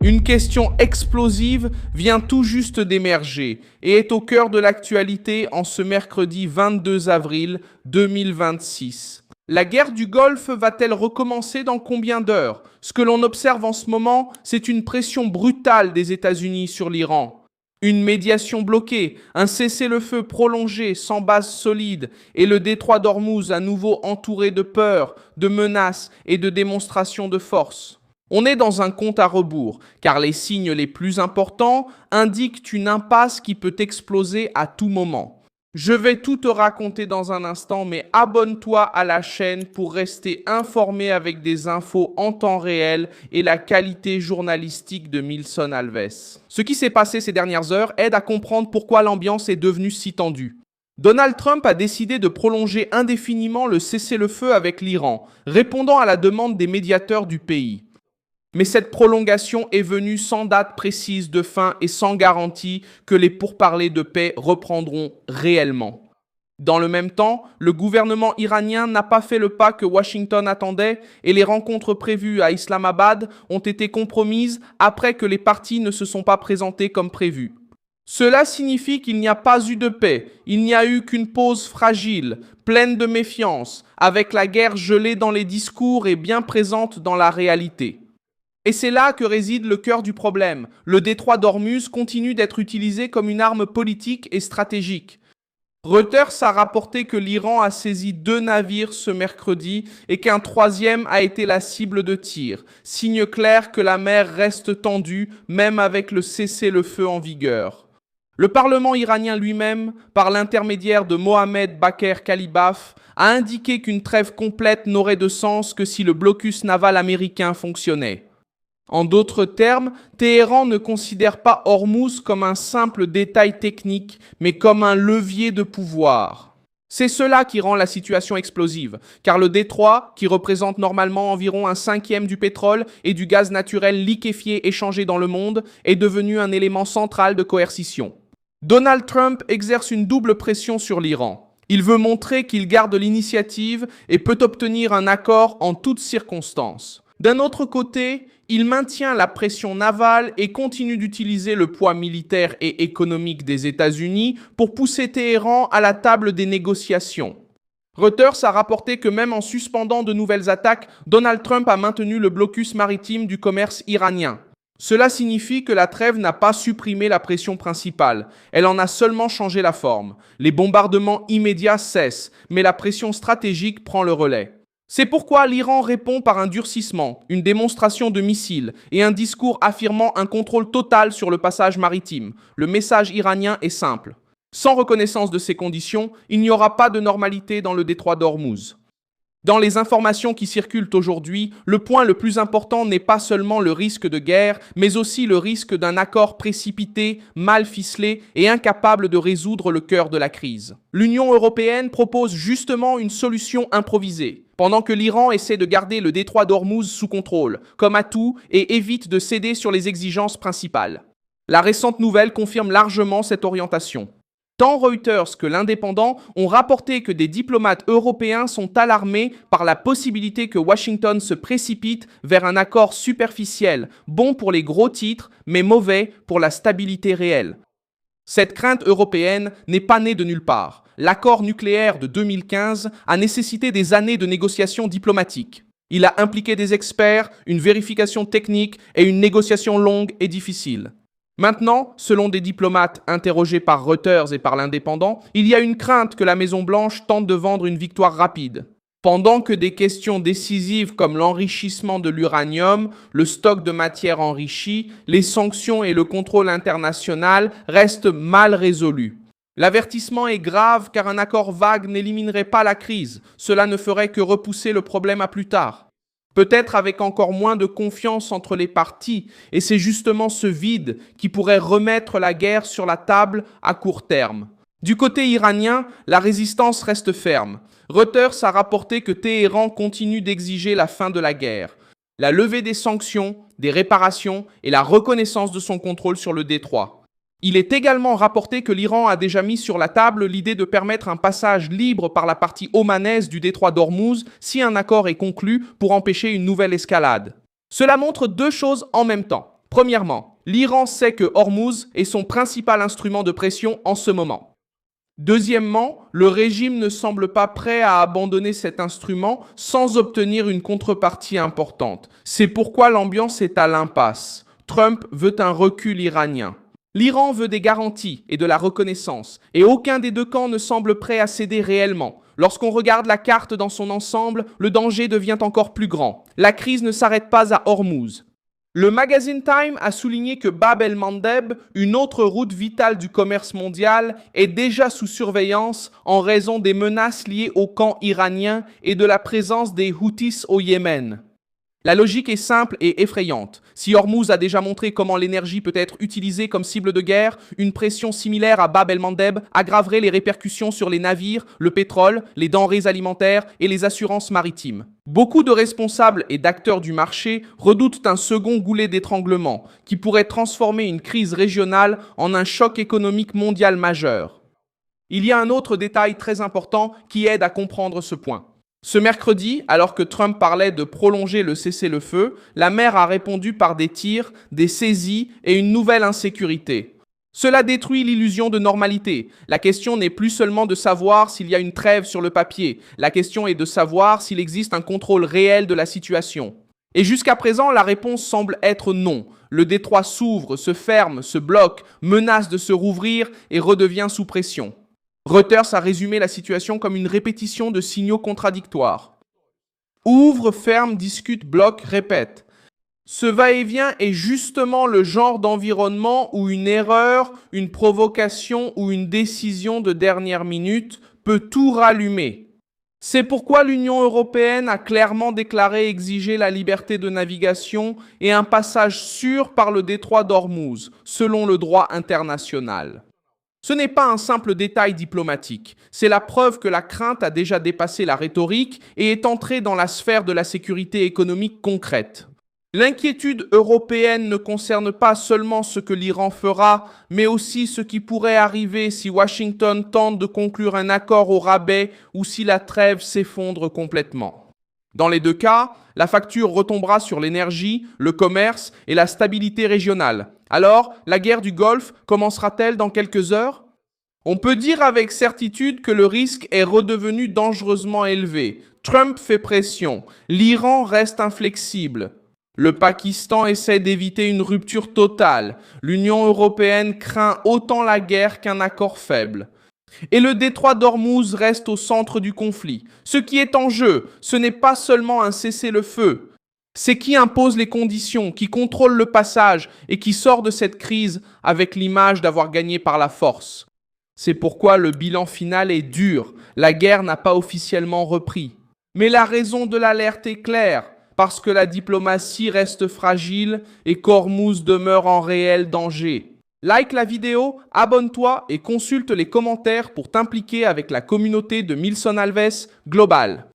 Une question explosive vient tout juste d'émerger et est au cœur de l'actualité en ce mercredi 22 avril 2026. La guerre du Golfe va-t-elle recommencer dans combien d'heures? Ce que l'on observe en ce moment, c'est une pression brutale des États-Unis sur l'Iran. Une médiation bloquée, un cessez-le-feu prolongé sans base solide et le détroit d'Ormuz à nouveau entouré de peur, de menaces et de démonstrations de force. On est dans un compte à rebours, car les signes les plus importants indiquent une impasse qui peut exploser à tout moment. Je vais tout te raconter dans un instant, mais abonne-toi à la chaîne pour rester informé avec des infos en temps réel et la qualité journalistique de Milson Alves. Ce qui s'est passé ces dernières heures aide à comprendre pourquoi l'ambiance est devenue si tendue. Donald Trump a décidé de prolonger indéfiniment le cessez-le-feu avec l'Iran, répondant à la demande des médiateurs du pays. Mais cette prolongation est venue sans date précise de fin et sans garantie que les pourparlers de paix reprendront réellement. Dans le même temps, le gouvernement iranien n'a pas fait le pas que Washington attendait et les rencontres prévues à Islamabad ont été compromises après que les parties ne se sont pas présentées comme prévu. Cela signifie qu'il n'y a pas eu de paix, il n'y a eu qu'une pause fragile, pleine de méfiance, avec la guerre gelée dans les discours et bien présente dans la réalité. Et c'est là que réside le cœur du problème. Le détroit d'Ormuz continue d'être utilisé comme une arme politique et stratégique. Reuters a rapporté que l'Iran a saisi 2 navires ce mercredi et qu'un 3e a été la cible de tir, signe clair que la mer reste tendue même avec le cessez-le-feu en vigueur. Le Parlement iranien lui-même, par l'intermédiaire de Mohamed Bakr Kalibaf, a indiqué qu'une trêve complète n'aurait de sens que si le blocus naval américain fonctionnait. En d'autres termes, Téhéran ne considère pas Ormuz comme un simple détail technique, mais comme un levier de pouvoir. C'est cela qui rend la situation explosive, car le détroit, qui représente normalement environ un 1/5 du pétrole et du gaz naturel liquéfié échangé dans le monde, est devenu un élément central de coercition. Donald Trump exerce une double pression sur l'Iran. Il veut montrer qu'il garde l'initiative et peut obtenir un accord en toutes circonstances. D'un autre côté, il maintient la pression navale et continue d'utiliser le poids militaire et économique des États-Unis pour pousser Téhéran à la table des négociations. Reuters a rapporté que même en suspendant de nouvelles attaques, Donald Trump a maintenu le blocus maritime du commerce iranien. Cela signifie que la trêve n'a pas supprimé la pression principale, elle en a seulement changé la forme. Les bombardements immédiats cessent, mais la pression stratégique prend le relais. C'est pourquoi l'Iran répond par un durcissement, une démonstration de missiles et un discours affirmant un contrôle total sur le passage maritime. Le message iranien est simple. Sans reconnaissance de ces conditions, il n'y aura pas de normalité dans le détroit d'Ormuz. Dans les informations qui circulent aujourd'hui, le point le plus important n'est pas seulement le risque de guerre, mais aussi le risque d'un accord précipité, mal ficelé et incapable de résoudre le cœur de la crise. L'Union européenne propose justement une solution improvisée, pendant que l'Iran essaie de garder le détroit d'Ormuz sous contrôle, comme atout, et évite de céder sur les exigences principales. La récente nouvelle confirme largement cette orientation. Tant Reuters que l'Indépendant ont rapporté que des diplomates européens sont alarmés par la possibilité que Washington se précipite vers un accord superficiel, bon pour les gros titres, mais mauvais pour la stabilité réelle. Cette crainte européenne n'est pas née de nulle part. L'accord nucléaire de 2015 a nécessité des années de négociations diplomatiques. Il a impliqué des experts, une vérification technique et une négociation longue et difficile. Maintenant, selon des diplomates interrogés par Reuters et par l'Indépendant, il y a une crainte que la Maison-Blanche tente de vendre une victoire rapide. Pendant que des questions décisives comme l'enrichissement de l'uranium, le stock de matières enrichies, les sanctions et le contrôle international restent mal résolus. L'avertissement est grave car un accord vague n'éliminerait pas la crise, cela ne ferait que repousser le problème à plus tard. Peut-être avec encore moins de confiance entre les parties, et c'est justement ce vide qui pourrait remettre la guerre sur la table à court terme. Du côté iranien, la résistance reste ferme. Reuters a rapporté que Téhéran continue d'exiger la fin de la guerre, la levée des sanctions, des réparations et la reconnaissance de son contrôle sur le détroit. Il est également rapporté que l'Iran a déjà mis sur la table l'idée de permettre un passage libre par la partie omanaise du détroit d'Ormuz si un accord est conclu pour empêcher une nouvelle escalade. Cela montre deux choses en même temps. Premièrement, l'Iran sait que Hormuz est son principal instrument de pression en ce moment. Deuxièmement, le régime ne semble pas prêt à abandonner cet instrument sans obtenir une contrepartie importante. C'est pourquoi l'ambiance est à l'impasse. Trump veut un recul iranien. L'Iran veut des garanties et de la reconnaissance, et aucun des deux camps ne semble prêt à céder réellement. Lorsqu'on regarde la carte dans son ensemble, le danger devient encore plus grand. La crise ne s'arrête pas à Hormuz. Le magazine Time a souligné que Bab el-Mandeb, une autre route vitale du commerce mondial, est déjà sous surveillance en raison des menaces liées au camp iranien et de la présence des Houthis au Yémen. La logique est simple et effrayante. Si Hormuz a déjà montré comment l'énergie peut être utilisée comme cible de guerre, une pression similaire à Bab el-Mandeb aggraverait les répercussions sur les navires, le pétrole, les denrées alimentaires et les assurances maritimes. Beaucoup de responsables et d'acteurs du marché redoutent un second goulet d'étranglement qui pourrait transformer une crise régionale en un choc économique mondial majeur. Il y a un autre détail très important qui aide à comprendre ce point. Ce mercredi, alors que Trump parlait de prolonger le cessez-le-feu, la mer a répondu par des tirs, des saisies et une nouvelle insécurité. Cela détruit l'illusion de normalité. La question n'est plus seulement de savoir s'il y a une trêve sur le papier, la question est de savoir s'il existe un contrôle réel de la situation. Et jusqu'à présent, la réponse semble être non. Le détroit s'ouvre, se ferme, se bloque, menace de se rouvrir et redevient sous pression. Reuters a résumé la situation comme une répétition de signaux contradictoires. Ouvre, ferme, discute, bloque, répète. Ce va-et-vient est justement le genre d'environnement où une erreur, une provocation ou une décision de dernière minute peut tout rallumer. C'est pourquoi l'Union européenne a clairement déclaré exiger la liberté de navigation et un passage sûr par le détroit d'Ormuz, selon le droit international. Ce n'est pas un simple détail diplomatique, c'est la preuve que la crainte a déjà dépassé la rhétorique et est entrée dans la sphère de la sécurité économique concrète. L'inquiétude européenne ne concerne pas seulement ce que l'Iran fera, mais aussi ce qui pourrait arriver si Washington tente de conclure un accord au rabais ou si la trêve s'effondre complètement. Dans les deux cas, la facture retombera sur l'énergie, le commerce et la stabilité régionale. Alors, la guerre du Golfe commencera-t-elle dans quelques heures? On peut dire avec certitude que le risque est redevenu dangereusement élevé. Trump fait pression. L'Iran reste inflexible. Le Pakistan essaie d'éviter une rupture totale. L'Union européenne craint autant la guerre qu'un accord faible. Et le détroit d'Ormuz reste au centre du conflit. Ce qui est en jeu, ce n'est pas seulement un cessez-le-feu. C'est qui impose les conditions, qui contrôle le passage et qui sort de cette crise avec l'image d'avoir gagné par la force. C'est pourquoi le bilan final est dur. La guerre n'a pas officiellement repris. Mais la raison de l'alerte est claire, parce que la diplomatie reste fragile et qu'Ormuz demeure en réel danger. Like la vidéo, abonne-toi et consulte les commentaires pour t'impliquer avec la communauté de Milson Alves Global.